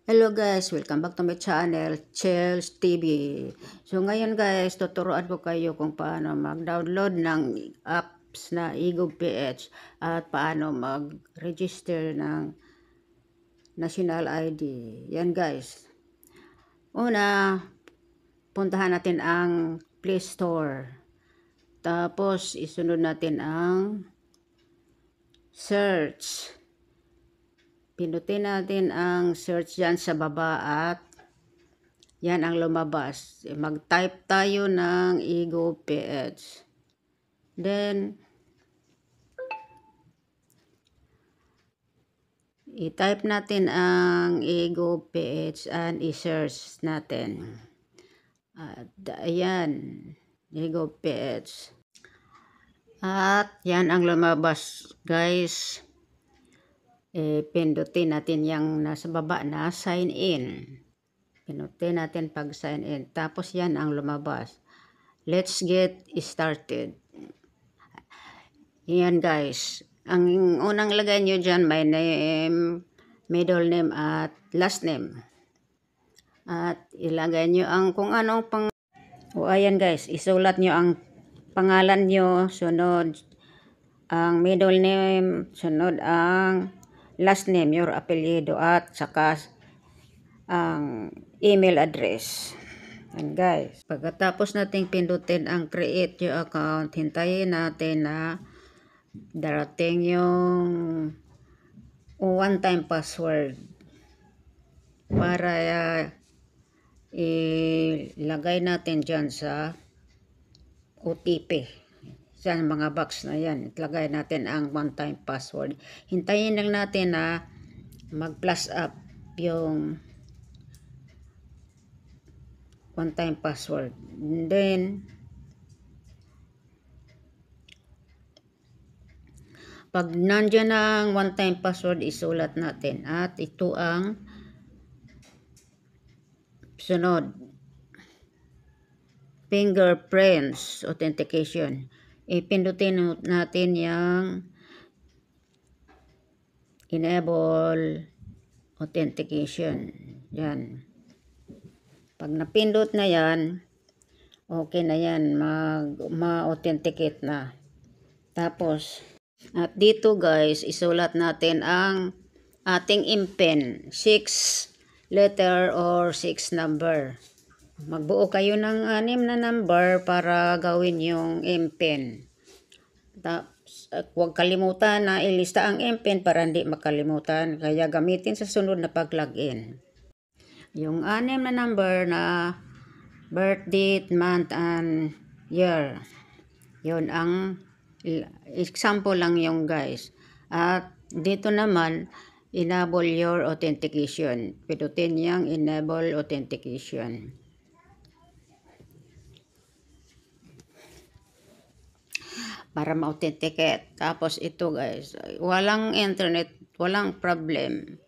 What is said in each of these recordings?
Hello guys, welcome back to my channel, Chels TV. So ngayon guys, tuturuan ko kayo kung paano mag-download ng apps na eGovPH at paano mag-register ng National ID. Yan guys. Una, puntahan natin ang Play Store. Tapos isunod natin ang search. Pindutin natin ang search dyan sa baba at yan ang lumabas. Mag-type tayo ng eGovPH. Then, i-type natin ang eGovPH and i-search natin. At ayan, eGovPH. At yan ang lumabas guys. Pindutin natin yung nasa baba na sign in. Pinutin natin pag sign in. Tapos yan ang lumabas. Let's get started. Yan guys. Ang unang lagay nyo dyan, my name, middle name at last name. At ilagay nyo ang kung anong o ayan guys, isulat nyo ang pangalan nyo, sunod ang middle name, sunod ang last name, your apelyido, at saka ang email address. And guys, pagkatapos nating pindutin ang create your account, hintayin natin na darating yung one-time password para ilagay natin dyan sa OTP. Sa mga box na yan, ilagay natin ang one-time password. Hintayin lang natin na mag-plus up yung one-time password. And then, pag nandiyan ang one-time password, isulat natin. At ito ang sunod. Fingerprints authentication. Ipindutin natin yung enable authentication. Yan. Pag napindot na yan, okay na yan. Ma-authenticate na. Tapos, at dito guys, isulat natin ang ating IMPIN. 6 letter or 6 number. Magbuo kayo ng 6 na number para gawin yung IMPIN. Tapos, huwag kalimutan na ilista ang IMPIN para hindi makalimutan. Kaya gamitin sa sunod na pag-login. Yung 6 na number na birth date, month, and year. Yun ang example lang yung guys. At dito naman, enable your authentication. Pindutin yung enable authentication. Para ma-authenticate. Tapos ito guys, walang internet, walang problem.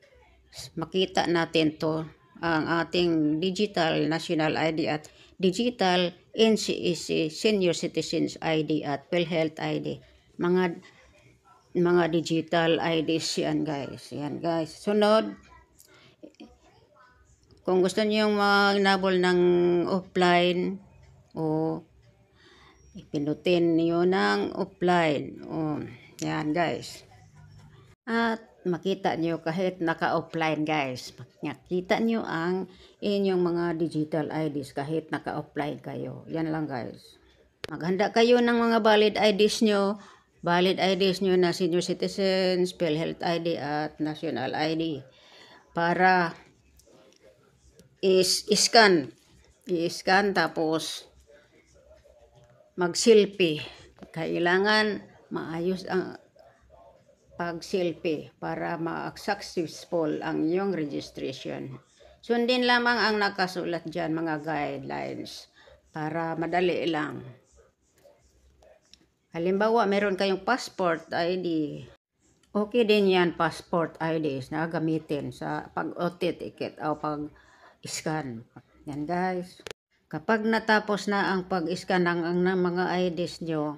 Makita natin to ang ating digital national ID at digital NCEC senior citizens ID at PhilHealth ID. Mga digital IDs yan guys. Yan guys. Sunod, kung gusto niyo mag-enable ng offline o ipindutin niyo ng offline. Yan guys. At makita niyo kahit naka-offline guys. Makita niyo ang inyong mga digital IDs kahit naka-offline kayo. Yan lang guys. Maghanda kayo ng mga valid IDs nyo. Valid IDs nyo na senior citizens, PhilHealth ID at national ID. Para i-scan. I-scan tapos mag-selfie. Kailangan maayos ang pag-selfie para ma-successful ang iyong registration. Sundin lamang ang nakasulat dyan mga guidelines para madali lang. Halimbawa, meron kayong passport ID. Okay din yan, passport IDs na gamitin sa pag-authenticate o pag-scan. Yan guys. Kapag natapos na ang pag-scan ng mga IDs nyo,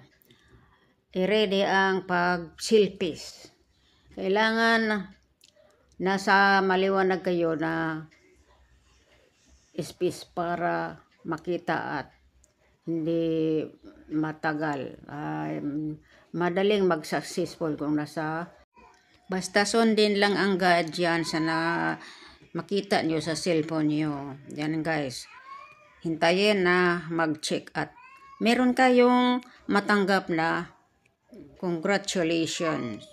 i-ready ang pag-selfies. Kailangan nasa maliwanag kayo na space para makita at hindi matagal. Madaling mag-successful kung nasa basta sundin lang ang guide dyan sa na makita nyo sa cellphone nyo. Yan guys. Hintayin na mag-check at meron kayong matanggap na congratulations.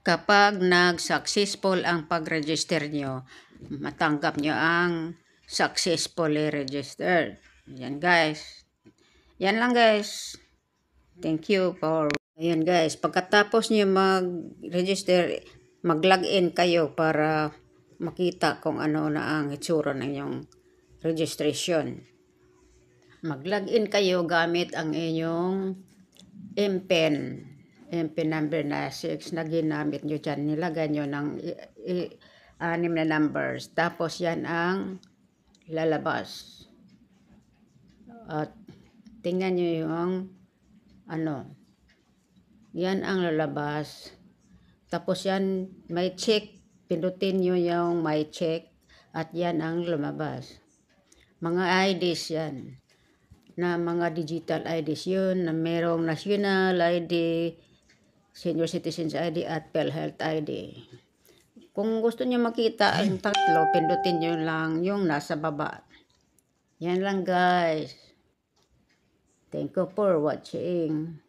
Kapag nag-successful ang pag-register nyo, matanggap nyo ang successfully registered. Yan guys. Yan lang guys. Thank you for... Ayan guys, pagkatapos nyo mag-register, mag-login kayo para makita kung ano na ang itsura ng inyong registration. Mag-login kayo gamit ang inyong MPIN number na 6 na ginamit nyo dyan. Nilagay nyo ng 6 na numbers. Tapos yan ang lalabas. At tingnan nyo yung yan ang lalabas. Tapos yan may check. Pindutin nyo yung may check. At yan ang lumabas. Mga IDs yan. Na mga digital IDs yun. Na merong national ID, senior citizens ID at PhilHealth ID. Kung gusto nyo makita ang tatlo, pindutin nyo lang yung nasa baba. Yan lang guys. Thank you for watching.